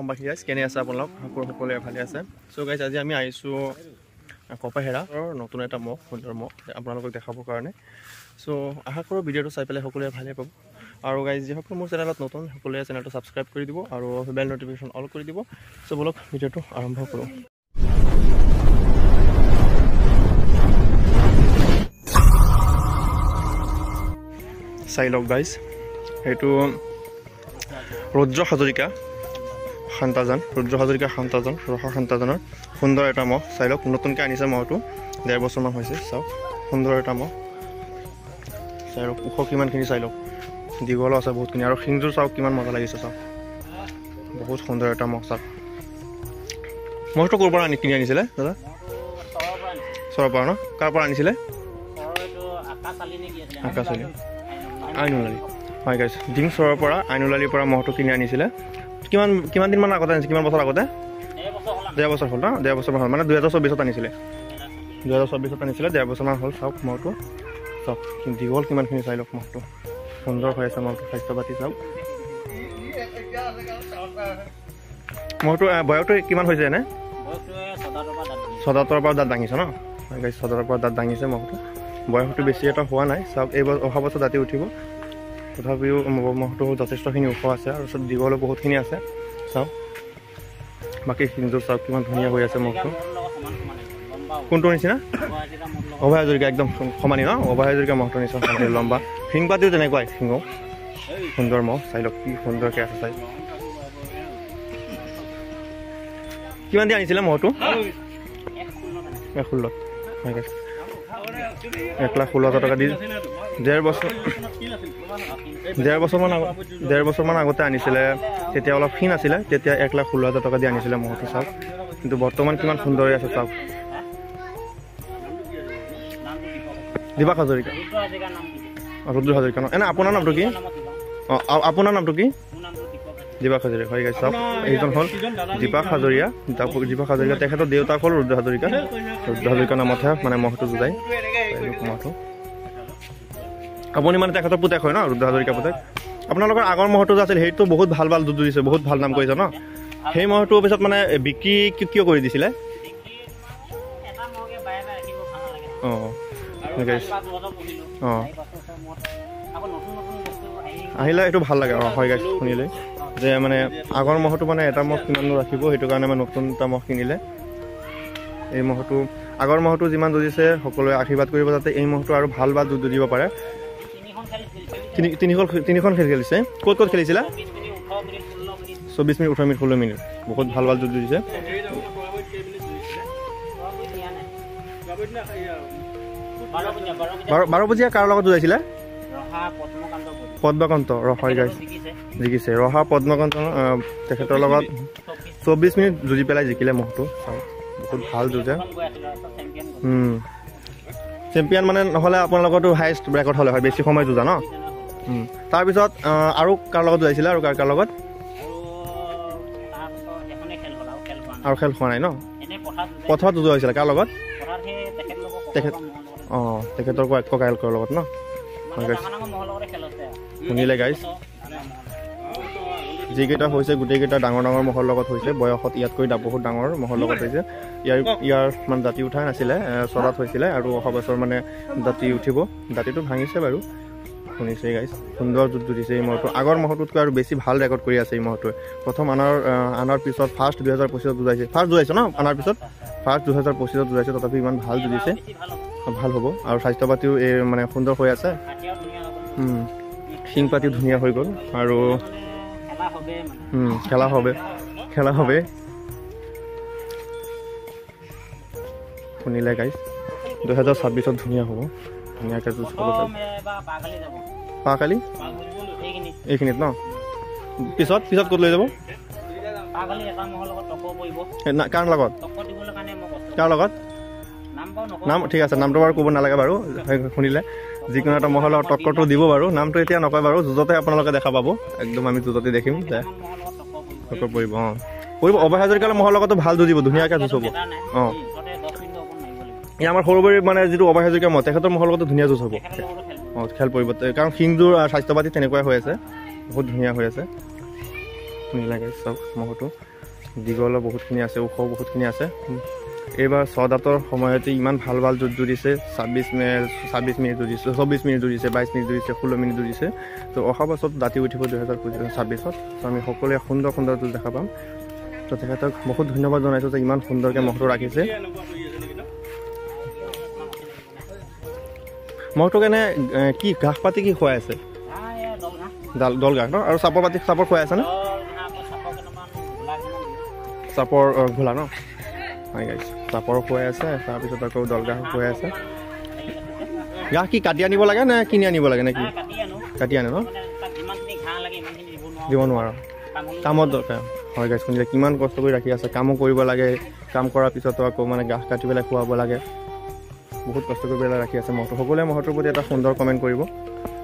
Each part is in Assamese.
অসমবাসী গাইজ কেনে আছে আপোনালোক সকলোৱে ভালে আছে সো গাইজ আজি আমি আহিছো কপাহেৰাৰ নতুন এটা মহ সুন্দৰ মহ আপোনালোকক দেখাবৰ কাৰণে সো আশা কৰোঁ ভিডিঅ'টো চাই পেলাই সকলোৱে ভালে পাব আৰু গাইজ যিসকল মোৰ চেনেলত নতুন সকলোৱে চেনেলটো ছাবস্ক্ৰাইব কৰি দিব আৰু বেল নটিফিকেশ্যন অল কৰি দিব সো বলক ভিডিঅ'টো আৰম্ভ কৰোঁ চাই লওক গাইজ এইটো ৰুদ্ৰ হাজৰিকা শান্তাজান ৰহা শান্তাজানৰ সুন্দৰ এটা মহ চাই লওক নতুনকৈ আনিছে মহটো 1.5 বছৰমান হৈছে চাওক সুন্দৰ এটা মহ চাই লওক ওখ কিমানখিনি চাই লওক দীঘলো আছে বহুতখিনি আৰু শিংযোৰ চাওক কিমান মজা লাগিছে চাওক বহুত সুন্দৰ এটা মহ চাওক মহটো ক'ৰ পৰা কিনি আনিছিলে দাদা চৰৰ পৰা ন কাৰ পৰা আনিছিলে আকাশালী আইনুলালি হয় গাইজ ডিং চৰৰ পৰা আইনুলালিৰ পৰা মহটো কিনি আনিছিলে কিমান দিনমান আগতে আনিছে কিমান বছৰ আগতে 1.5 বছৰ হ'ল ন 1.5 বছৰমান হ'ল মানে 2024 আনিছিলে 2024 আনিছিলে 1.5 বছৰমান হ'ল চাওক মহটো চাওক দীঘল কিমানখিনি চাই লওক মহটো সুন্দৰ হৈ আছে মহটো স্বাস্থ্য পাতি চাওক মহটো বয়সটো কিমান হৈছে এনে 77 পৰা দাঁত দাঙিছে ন গাইজ 77 পৰা দাঁত দাঙিছে মহটো বয়সটো বেছি এটা হোৱা নাই চাওক এইবাৰ অহা বছৰ দাঁতি উঠিব তথাপিও মহটো যথেষ্টখিনি ওখ আছে আৰু দীঘলো বহুতখিনি আছে চাওক বাকী শিংযোৰ চাওক কিমান ধুনীয়া হৈ আছে মহটো কোনটো নিচিনা অভয় হাজৰিকা একদম সমানি ন অভয় হাজৰিকা মহটোৰ নিচিনা সমানি লম্বা শিং পাতিও তেনেকুৱাই শিঙো সুন্দৰ মহ চাই লওক কি সুন্দৰকৈ আছে চাই কিমান দি আনিছিলে মহটো 1.16 হয় গাইজ 1,16,000 টকা দি 1.5 বছৰমান আগতে আনিছিলে তেতিয়া অলপ ক্ষীণ আছিলে তেতিয়া 1,16,000 টকা দি আনিছিলে মহটো চাওক কিন্তু বৰ্তমান কিমান সুন্দৰ হৈ আছে চাওক দীপক হাজৰিকা ৰুদ্ৰ হাজৰিকা ন এনে আপোনাৰ নামটো কি অঁ আপোনাৰ নামটো কি দীপক হাজৰিকা হয় গাইজ চাওক এইজন হ'ল দীপক হাজৰিকা তেখেতৰ দেউতাক হ'ল ৰুদ্ৰ হাজৰিকা নামতহে মানে মহটো যোগায় মহটো আপুনি মানে তেখেতৰ পুতেক হয় ন ৰুদ্ৰ হাজৰিকা পুতেক আপোনালোকৰ আগৰ মহটো যে আছিল সেইটো বহুত ভাল দুধ দিছে বহুত ভাল নাম কৰিছে ন সেই মহটো পিছত মানে বিক্ৰী কিয় কৰি দিছিলে অঁ অঁ আহিলে এইটো ভাল লাগে অঁ হয় গাইজ শুনিলে যে মানে আগৰ মহটো মানে এটা মহ কিমানো ৰাখিব সেইটো কাৰণে মানে নতুন এটা মহ কিনিলে এই মহটো আগৰ মহটো যিমান যুঁজিছে সকলোৱে আশীৰ্বাদ কৰিব যাতে এই মহটো আৰু ভাল বা দুধ দিব পাৰে তিনিখন খেল খেলিছে ক'ত খেলিছিলা 24 মিনিট 18 মিনিট 16 মিনিট বহুত ভাল দুধ দিছে 12 বজীয়া কাৰ লগত যুঁজাইছিলে পদ্মকান্ত ৰহাই গাইজ জিকিছে ৰহা পদ্মকান্ত তেখেতৰ লগত 24 মিনিট যুঁজি পেলাই জিকিলে মহটো বহুত ভাল যুঁজে চেম্পিয়ন মানে নহ'লে আপোনালোকৰতো হায়েষ্ট ৰেকৰ্ড হ'লে হয় বেছি সময় যুঁজা ন তাৰপিছত আৰু কাৰ লগত যুঁজাইছিলে আৰু কাৰ লগত আৰু খেল হোৱা নাই ন পথাৰত যুঁজা হৈছিলে কাৰ লগত তেখেতৰ ককায়েকৰ লগত ন শুনিলে গাইজ যিকেইটা হৈছে গোটেইকেইটা ডাঙৰ মহৰ লগত হৈছে বয়সত ইয়াতকৈ বহুত ডাঙৰ মহৰ লগত হৈছে ইয়াৰ মানে দাঁতি উঠা নাছিলে চৰাত হৈছিলে আৰু অহা বছৰ মানে দাঁতি উঠিব দাঁতিটো ভাঙিছে বাৰু শুনিছে গাইজ সুন্দৰ যুঁজ যুঁজিছে এই মহটো আগৰ মহটোতকৈ আৰু বেছি ভাল ৰেকৰ্ড কৰি আছে এই মহটোৱে প্ৰথম আনাৰ পিছত ফাৰ্ষ্ট 2025 যুঁজাইছে ফাৰ্ষ্ট যুঁজাইছে ন আনাৰ পিছত ফাৰ্ষ্ট 2025 যুঁজাইছে তথাপি ইমান ভাল যুঁজিছে ভাল হ'ব আৰু স্বাস্থ্য পাতিও এই মানে সুন্দৰ হৈ আছে শিং পাতিও ধুনীয়া হৈ গ'ল আৰু খেলা হবে শুনিলে গাইজ 2026 ধুনীয়া হ'ব ধুনীয়াকৈ যুঁজ হ'ব পাকালি এইখিনিত ন পিছত ক'ত লৈ যাব কাৰ লগত নাম ঠিক আছে নামটো বাৰু ক'ব নালাগে বাৰু শুনিলে যিকোনো এটা মহলৰ টক্কৰটো দিব বাৰু নামটো এতিয়া নকয় বাৰু যুঁজতে আপোনালোকে দেখা পাব একদম আমি যুঁজতে দেখিম যে টক্কৰ পৰিব অভয় হাজৰিকাৰ মহৰ লগতো ভাল যুঁজিব ধুনীয়াকৈ যুঁজ হ'ব অঁ এই আমাৰ সৰুবাৰী মানে যিটো অভয় হাজৰিকা মহ তেখেতৰ মহৰ লগতো ধুনীয়া যুঁজ হ'ব অঁ খেল পৰিব কাৰণ শিংযোৰ স্বাস্থ্য পাতি তেনেকুৱাই হৈ আছে বহুত ধুনীয়া হৈ আছে শুনিলে গাইছ চাওক মহটো দীঘল বহুতখিনি আছে ওখ বহুতখিনি আছে এইবাৰ ছদাতৰ সময়তে ইমান ভাল ভাল যুঁজ জুৰিছে 26 মিনিট জুৰিছে 24 মিনিট জুৰিছে 22 মিনিট জুৰিছে 16 মিনিট জুৰিছে তো অহা বছৰত দাঁতি উঠিব 2026ত তো আমি সকলোৱে সুন্দৰ সুন্দৰ যুঁজ দেখা পাম তো তেখেতক বহুত ধন্যবাদ জনাইছোঁ যে ইমান সুন্দৰকৈ মহটো ৰাখিছে মহটোক এনে কি ঘাঁহ পাতি কি খুৱাই আছে দল ঘাঁহ ন আৰু চাপৰ পাতি চাপৰ খুৱাই আছে নে চাপৰ ঘোলা ন হয় গাইছ চাপৰ খুৱাই আছে তাৰপিছত আকৌ দল ঘাঁহ খুৱাই আছে ঘাঁহ কি কাটি আনিব লাগে নে কিনি আনিব লাগে নে কি কাটি আনে ন দিব নোৱাৰো কামত দৰকাৰ হয় গাইছ শুনিলে কিমান কষ্ট কৰি ৰাখি আছে কামো কৰিব লাগে কাম কৰাৰ পিছতো আকৌ মানে ঘাঁহ কাটি পেলাই খুৱাব লাগে বহুত কষ্ট কৰি পেলাই ৰাখি আছে মহটো সকলোৱে মহটোৰ প্ৰতি এটা সুন্দৰ কমেণ্ট কৰিব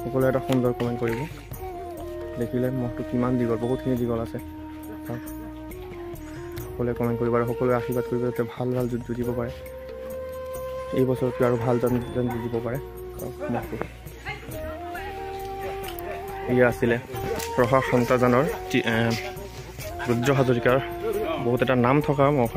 সকলোৱে এটা সুন্দৰ কমেণ্ট কৰিব দেখিলে মহটো কিমান দীঘল বহুতখিনি দীঘল আছে সকলোৱে কমেণ্ট কৰিব আৰু সকলোৱে আশীৰ্বাদ কৰিব যাতে ভাল ভাল যুঁজ জুৰিব পাৰে এই বছৰটো আৰু ভাল যেন জুৰিব পাৰে মহটো এয়া আছিলে ৰহা সন্তাজানৰ ৰুদ্ৰ হাজৰিকাৰ বহুত এটা নাম থকা মহ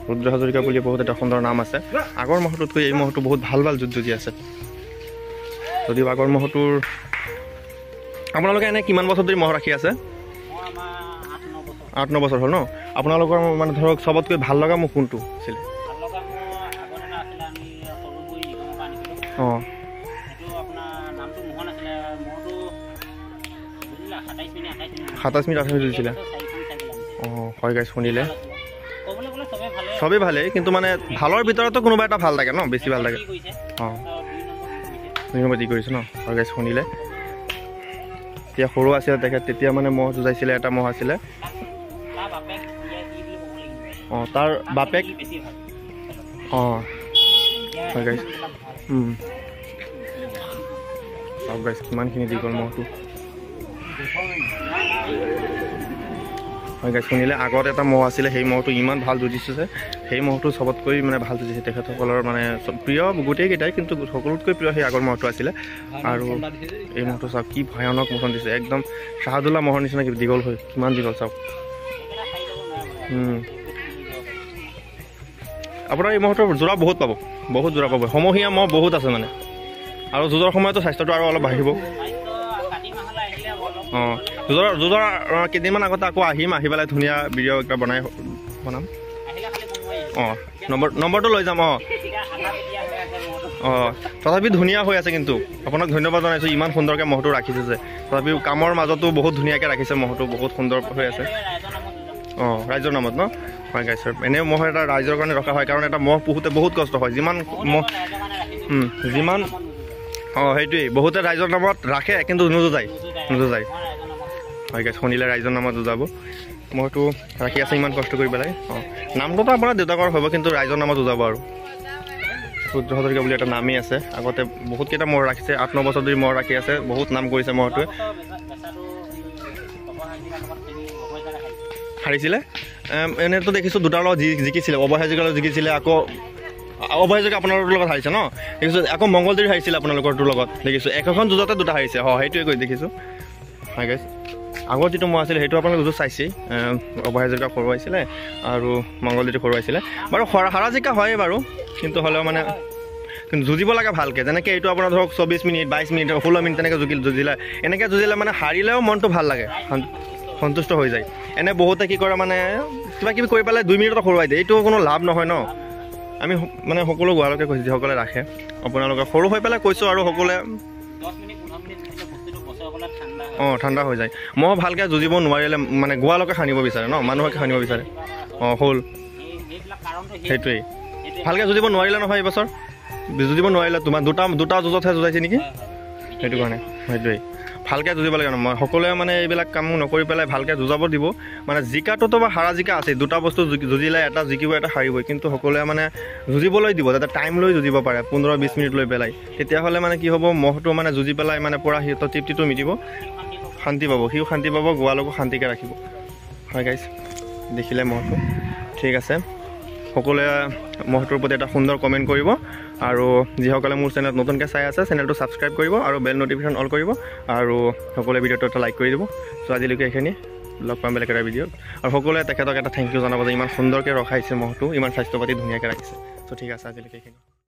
ৰুদ্ৰ হাজৰিকা বুলি বহুত এটা সুন্দৰ নাম আছে আগৰ মহটোতকৈ এই মহটো বহুত ভাল ভাল যুঁজ জুৰি আছে যদিও আগৰ মহটোৰ আপোনালোকে এনে কিমান বছৰ ধৰি মহ ৰাখি আছে 8-9 বছৰ হ'ল ন আপোনালোকৰ মানে ধৰক চবতকৈ ভাল লগা মহ কোনটো আছিলে অঁ 27 মিনিট 28 দিছিলে অঁ হয় গাইছ শুনিলে চবেই ভালেই কিন্তু মানে ভালৰ ভিতৰতো কোনোবা এটা ভাল থাকে ন বেছি ভাল লাগে অঁ 2 নম্বৰ দি কৰিছে ন হয় গাইছ শুনিলে তেতিয়া সৰু আছিলে তেখেত তেতিয়া মানে মহ যুঁজাইছিলে এটা মহ আছিলে অঁ তাৰ বাপেক অঁ হয় গাইছ চাওক গাইছ কিমানখিনি দীঘল মহটো হয় গাইছ শুনিলে আগত এটা মহ আছিলে সেই মহটো ইমান ভাল যুঁজিছে যে সেই মহটো চবতকৈ মানে ভাল যুঁজিছে তেখেতসকলৰ মানে প্ৰিয় গোটেইকেইটাই কিন্তু সকলোতকৈ প্ৰিয় সেই আগৰ মহটো আছিলে আৰু এই মহটো চাওক কি ভয়ানক মোচন দিছে একদম শাহদুল্লা মহৰ নিচিনা দীঘল হৈ কিমান দীঘল চাওক আপোনাৰ এই মহটোৰ যোৰা বহুত পাব বহুত যোৰা পাব সমূহীয়া মহ বহুত আছে মানে আৰু যুঁজৰ সময়তো স্বাস্থ্যটো আৰু অলপ বাঢ়িব অঁ যুঁজৰ কেইদিনমান আগতে আকৌ আহি পেলাই ধুনীয়া ভিডিঅ' এটা বনাম অঁ নম্বৰটো লৈ যাম অঁ তথাপি ধুনীয়া হৈ আছে কিন্তু আপোনাক ধন্যবাদ জনাইছোঁ ইমান সুন্দৰকৈ মহটো ৰাখিছে যে তথাপিও কামৰ মাজতো বহুত ধুনীয়াকৈ ৰাখিছে মহটো বহুত সুন্দৰ হৈ আছে অঁ ৰাইজৰ নামত ন হয় গাইছ এনেও মহ এটা ৰাইজৰ কাৰণে ৰখা হয় কাৰণ এটা মহ পোহোঁতে বহুত কষ্ট হয় যিমান অঁ সেইটোৱেই বহুতে ৰাইজৰ নামত ৰাখে কিন্তু নোযোজায় হয় গাইছ শুনিলে ৰাইজৰ নামত যুঁজাব মহটো ৰাখি আছে ইমান কষ্ট কৰি পেলাই অঁ নামটোতো আপোনাৰ দেউতাকৰ হ'ব কিন্তু ৰাইজৰ নামত যুঁজাব আৰু ৰুদ্ৰ হাজৰিকা বুলি এটা নামেই আছে আগতে বহুতকেইটা মহ ৰাখিছে 8-9 বছৰ ধৰি মহ ৰাখি আছে বহুত নাম কৰিছে মহটোৱে হাৰিছিলে এনেতো দেখিছোঁ দুটাৰ লগত জিকিছিলে অভয় হাজৰিকাৰ লগত জিকিছিলে আকৌ অভয় হাজৰিকা আপোনালোকৰ লগত হাৰিছে ন দেখিছোঁ আকৌ মংগলদৈ হাৰিছিলে আপোনালোকৰটোৰ লগত দেখিছোঁ এখন যুঁজতে দুটা হাৰিছে হয় সেইটোৱে কৈ দেখিছোঁ হয় গাইছ আগৰ যিটো মহ আছিলে সেইটো আপোনালোকে যুঁজ চাইছেই অভয় হাজৰিকা হৰুৱাইছিলে আৰু মংগলদৈটো হৰুৱাইছিলে বাৰু হাৰা জিকা হয় বাৰু কিন্তু হ'লেও মানে যুঁজিব লাগে ভালকৈ যেনেকৈ এইটো আপোনাৰ ধৰক 24 মিনিট 22 মিনিট 16 মিনিট তেনেকৈ যুঁজিলে এনেকৈ যুঁজিলে মানে হাৰিলেও মনটো ভাল লাগে সন্তুষ্ট হৈ যায় এনে বহুতে কি কৰে মানে কিবা কিবি কৰি পেলাই 2 মিনিটত হৰুৱাই দিয়ে এইটো কোনো লাভ নহয় ন আমি মানে সকলো গোৱালকে কৈছোঁ যিসকলে ৰাখে আপোনালোকে সৰু হৈ পেলাই কৈছোঁ আৰু সকলোৱে অঁ ঠাণ্ডা হৈ যায় মহ ভালকৈ যুঁজিব নোৱাৰিলে মানে গোৱালকে সানিব বিচাৰে ন মানুহকে সানিব বিচাৰে অঁ হ'ল সেইটোৱেই ভালকৈ যুঁজিব নোৱাৰিলে নহয় এইবছৰ যুঁজিব নোৱাৰিলে তোমাৰ দুটা যুঁজতহে যুঁজাইছে নেকি সেইটো কাৰণে সেইটোৱেই ভালকৈ যুঁজিব লাগে ন মই সকলোৱে মানে এইবিলাক কাম নকৰি পেলাই ভালকৈ যুঁজাব দিব মানে জিকাটোতো বা হাৰা জিকা আছে দুটা বস্তু যুঁজিলে এটা জিকিব এটা হাৰিবই কিন্তু সকলোৱে মানে যুঁজিবলৈ দিব যাতে টাইম লৈ যুঁজিব পাৰে 15-20 মিনিট লৈ পেলাই তেতিয়াহ'লে মানে কি হ'ব মহটো মানে যুঁজি পেলাই মানে পূৰা সিহঁতৰ তৃপ্তিটো মিটিব শান্তি পাব সিও শান্তি পাব গোৱালকো শান্তিকৈ ৰাখিব হয় গাইছ দেখিলে মহটো ঠিক আছে সকলোৱে মহটোৰ প্ৰতি এটা সুন্দৰ কমেণ্ট কৰিব আৰু যিসকলে মোৰ চেনেলত নতুনকৈ চাই আছে চেনেলটো ছাবস্ক্ৰাইব কৰিব আৰু বেল নটিফিকেশ্যন অল কৰিব আৰু সকলোৱে ভিডিঅ'টো এটা লাইক কৰি দিব চ' আজিলৈকে এইখিনি লগ পাম বেলেগ এটা ভিডিঅ'ত আৰু সকলোৱে তেখেতক এটা থেংক ইউ জনাব যে ইমান সুন্দৰকৈ ৰখাইছে মহটো ইমান স্বাস্থ্য পাতি ধুনীয়াকৈ ৰাখিছে চ' ঠিক আছে আজিলৈকে এইখিনি